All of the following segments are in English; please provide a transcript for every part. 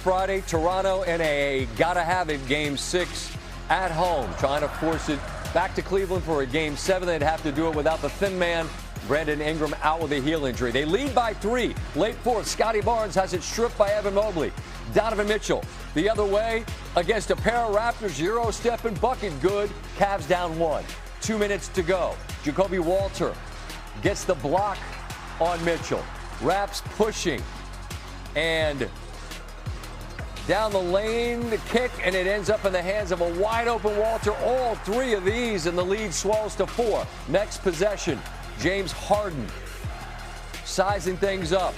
Friday. Toronto in a gotta-have-it Game 6 at home, trying to force it back to Cleveland for a Game 7. They'd have to do it without the thin man, Brandon Ingram, out with a heel injury. They lead by 3. Late fourth, Scotty Barnes has it stripped by Evan Mobley. Donovan Mitchell the other way against a pair of Raptors. Euro-stepping bucket good. Cavs down 1. 2 minutes to go. Jacoby Walter gets the block on Mitchell. Raps pushing. And down the lane, the kick, and it ends up in the hands of a wide-open Walter. All 3 of these, and the lead swells to 4. Next possession, James Harden sizing things up.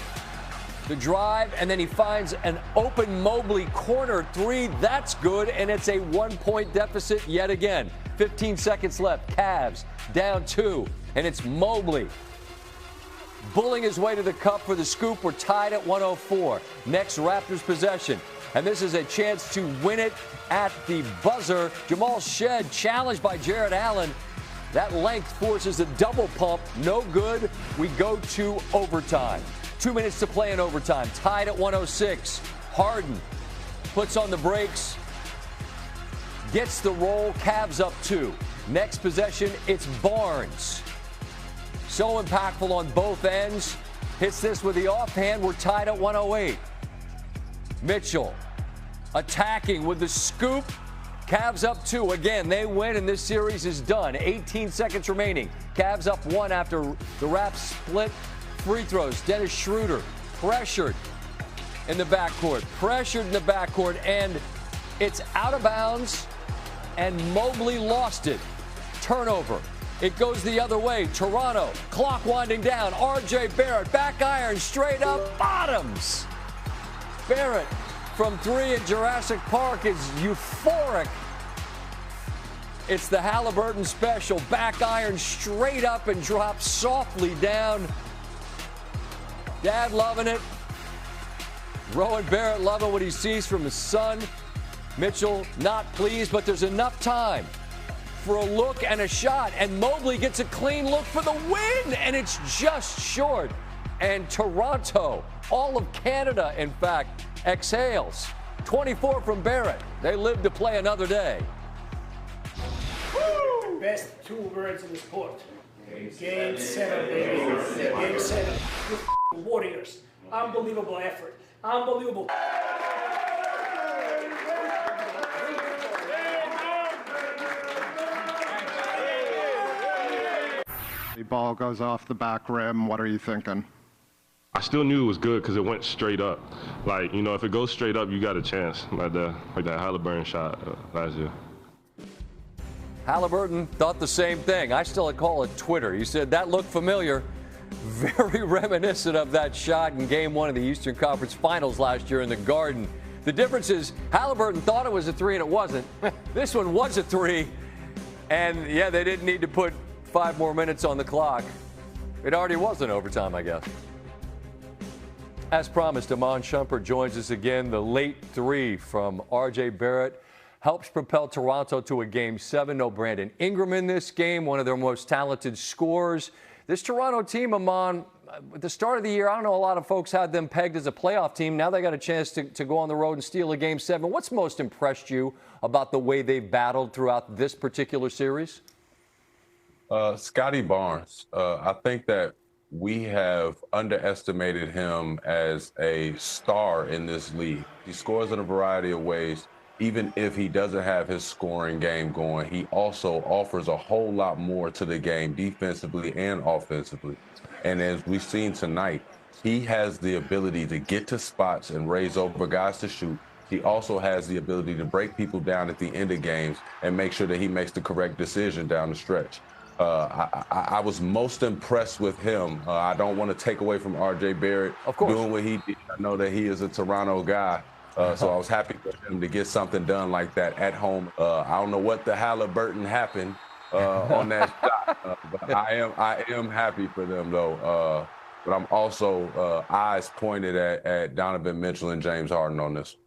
The drive, and then he finds an open Mobley corner 3. That's good, and it's a 1-point deficit yet again. 15 seconds left. Cavs down 2, and it's Mobley bulling his way to the cup for the scoop. We're tied at 104. Next Raptors possession, and this is a chance to win it at the buzzer. Jamal Shead challenged by Jarrett Allen. That length forces a double pump. No good. We go to overtime. 2 minutes to play in overtime. Tied at 106. Harden puts on the brakes. Gets the roll. Cavs up 2. Next possession, it's Barnes. So impactful on both ends. Hits this with the offhand. We're tied at 108. Mitchell attacking with the scoop. Cavs up 2. Again, they win, and this series is done. 18 seconds remaining. Cavs up 1 after the Raps split. Free throws. Dennis Schroeder pressured in the backcourt. And it's out of bounds, and Mobley lost it. Turnover. It goes the other way. Toronto, clock winding down. RJ Barrett, back iron, straight up, bottoms. Barrett from 3 at Jurassic Park is euphoric. It's the Halliburton special. Back iron straight up and drops softly down. Dad loving it. Rowan Barrett loving what he sees from his son. Mitchell not pleased, but there's enough time for a look and a shot. And Mobley gets a clean look for the win, and it's just short. And Toronto, all of Canada, in fact, exhales. 24 from Barrett. They live to play another day. Woo! Best 2 words in the sport. Game 7, baby. Game 7. You Warriors. Unbelievable effort. Unbelievable. The ball goes off the back rim. What are you thinking? I still knew it was good because it went straight up. Like, you know, if it goes straight up, you got a chance. Like that Halliburton shot last year. Halliburton thought the same thing. I still call it Twitter. He said that looked familiar. Very reminiscent of that shot in Game 1 of the Eastern Conference Finals last year in the Garden. The difference is Halliburton thought it was a 3 and it wasn't. This one was a 3. And, yeah, they didn't need to put 5 more minutes on the clock. It already was an overtime, I guess. As promised, Iman Shumpert joins us again. The late 3 from RJ Barrett helps propel Toronto to a Game 7. No Brandon Ingram in this game, one of their most talented scorers. This Toronto team, Iman, at the start of the year, I don't know, a lot of folks had them pegged as a playoff team. Now they got a chance to go on the road and steal a Game 7. What's most impressed you about the way they've battled throughout this particular series? Scotty Barnes. I think that we have underestimated him as a star in this league. He scores in a variety of ways. Even if he doesn't have his scoring game going, he also offers a whole lot more to the game defensively and offensively. And as we've seen tonight, he has the ability to get to spots and raise over guys to shoot. He also has the ability to break people down at the end of games and make sure that he makes the correct decision down the stretch. I was most impressed with him. I don't want to take away from RJ Barrett doing what he did. I know that he is a Toronto guy. So I was happy for him to get something done like that at home. I don't know what the Halliburton happened on that shot, but I am happy for them though. But I'm also eyes pointed at Donovan Mitchell and James Harden on this.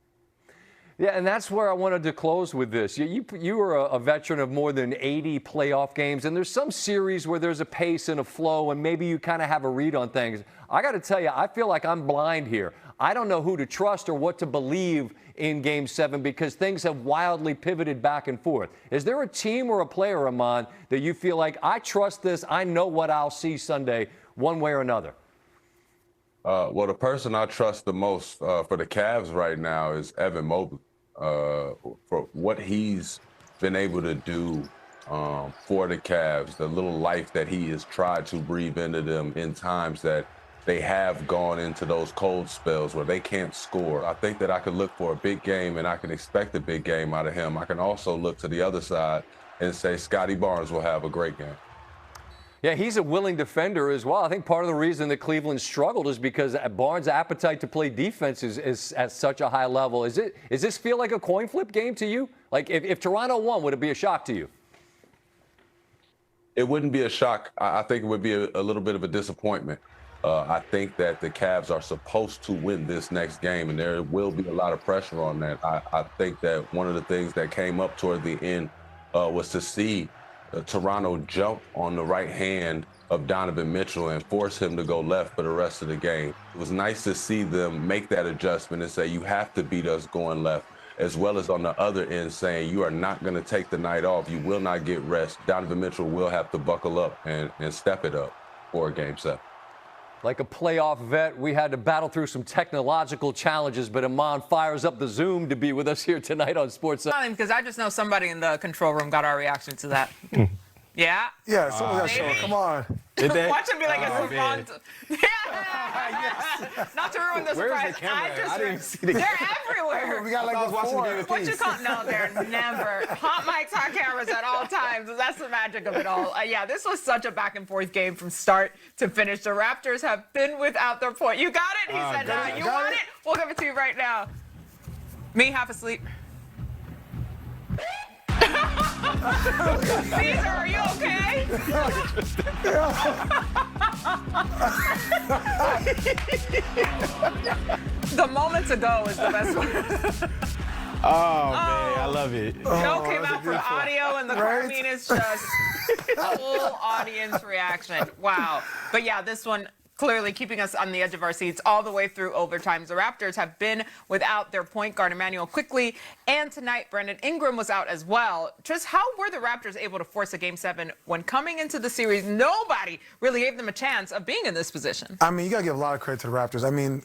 Yeah, and that's where I wanted to close with this. You were a veteran of more than 80 playoff games, and there's some series where there's a pace and a flow, and maybe you kind of have a read on things. I got to tell you, I feel like I'm blind here. I don't know who to trust or what to believe in Game 7 because things have wildly pivoted back and forth. Is there a team or a player, Iman, that you feel like, I trust this, I know what I'll see Sunday one way or another? Well, the person I trust the most for the Cavs right now is Evan Mobley. For what he's been able to do for the Cavs, the little life that he has tried to breathe into them in times that they have gone into those cold spells where they can't score. I think that I can look for a big game and I can expect a big game out of him. I can also look to the other side and say Scotty Barnes will have a great game. Yeah, he's a willing defender as well. I think part of the reason that Cleveland struggled is because Barnes' appetite to play defense is at such a high level. Is this feel like a coin flip game to you? Like if Toronto won, would it be a shock to you? It wouldn't be a shock. I think it would be a little bit of a disappointment. I think that the Cavs are supposed to win this next game, and there will be a lot of pressure on that. I think that one of the things that came up toward the end was to see Toronto jump on the right hand of Donovan Mitchell and force him to go left for the rest of the game. It was nice to see them make that adjustment and say, you have to beat us going left, as well as on the other end saying, you are not going to take the night off. You will not get rest. Donovan Mitchell will have to buckle up and step it up for Game 7. Like a playoff vet, we had to battle through some technological challenges, but Iman fires up the Zoom to be with us here tonight on Sports. Because I just know somebody in the control room got our reaction to that. Yeah? Yeah, someone got show. Come on. Did they? Watch him be like a savant. Yeah! Yes. Not to ruin the surprise. Where's the camera? I didn't see the They're everywhere. We got like this watching the game of What you call? No, they're never. Hot mics, hot cameras at all times. That's the magic of it all. Yeah, this was such a back and forth game from start to finish. The Raptors have been without their point. You got it? He said, no. You want it? We'll give it to you right now. Me, half asleep. Caesar, are you okay? The moments ago is the best one. Oh, man, I love it. Joe came out for audio, and the I mean, it's just full audience reaction. Wow. But yeah, this one clearly keeping us on the edge of our seats all the way through overtimes. The Raptors have been without their point guard, Emmanuel Quickley, and tonight Brandon Ingram was out as well. Just how were the Raptors able to force a Game 7 when coming into the series, nobody really gave them a chance of being in this position? I mean, you got to give a lot of credit to the Raptors. I mean,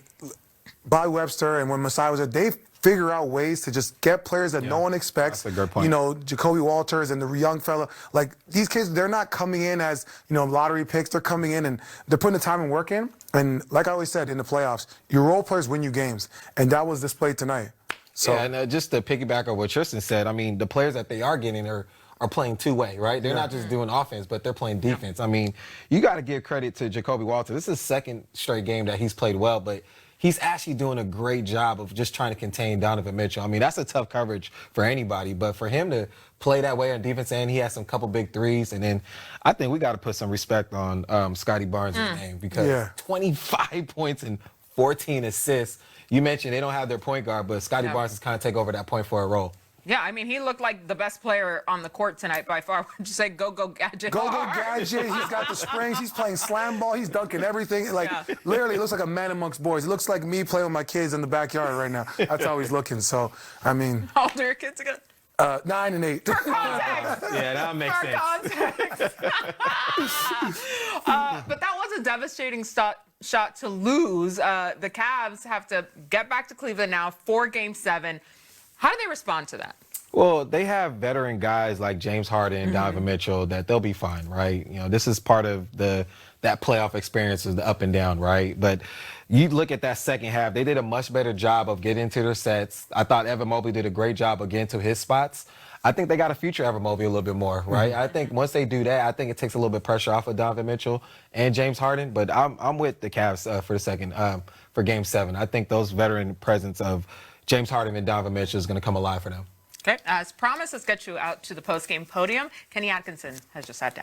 Bobby Webster and when Masai was there, they figure out ways to just get players that no one expects. That's a good point. You know, Jacoby Walters and the young fella. Like, these kids, they're not coming in as, you know, lottery picks. They're coming in and they're putting the time and work in. And like I always said, in the playoffs, your role players win you games. And that was displayed tonight. So, yeah, and just to piggyback on what Tristan said, I mean, the players that they are getting are playing two-way, right? They're not just doing offense, but they're playing defense. I mean, you got to give credit to Jacoby Walters. This is his second straight game that he's played well, but he's actually doing a great job of just trying to contain Donovan Mitchell. I mean, that's a tough coverage for anybody, but for him to play that way on defense, and he has some couple big threes, and then I think we got to put some respect on Scotty Barnes' name because 25 points and 14 assists. You mentioned they don't have their point guard, but Scotty Barnes is kind of take over that point forward role. Yeah, I mean, he looked like the best player on the court tonight by far. Would you say go gadget? Go gadget. He's got the springs. He's playing slam ball. He's dunking everything. Like, literally, it looks like a man amongst boys. It looks like me playing with my kids in the backyard right now. That's how he's looking. So, I mean. How old are your kids again? 9 and 8. For context. Yeah, that makes sense. For context. But that was a devastating shot to lose. The Cavs have to get back to Cleveland now for Game 7. How do they respond to that? Well, they have veteran guys like James Harden and Donovan Mitchell that they'll be fine, right? You know, this is part of that playoff experience is the up and down, right? But you look at that second half, they did a much better job of getting into their sets. I thought Evan Mobley did a great job of getting to his spots. I think they got to feature Evan Mobley a little bit more, right? I think once they do that, I think it takes a little bit of pressure off of Donovan Mitchell and James Harden. But I'm with the Cavs for Game 7. I think those veteran presence of James Harden and Donovan Mitchell is going to come alive for them. Okay, as promised, let's get you out to the post-game podium. Kenny Atkinson has just sat down.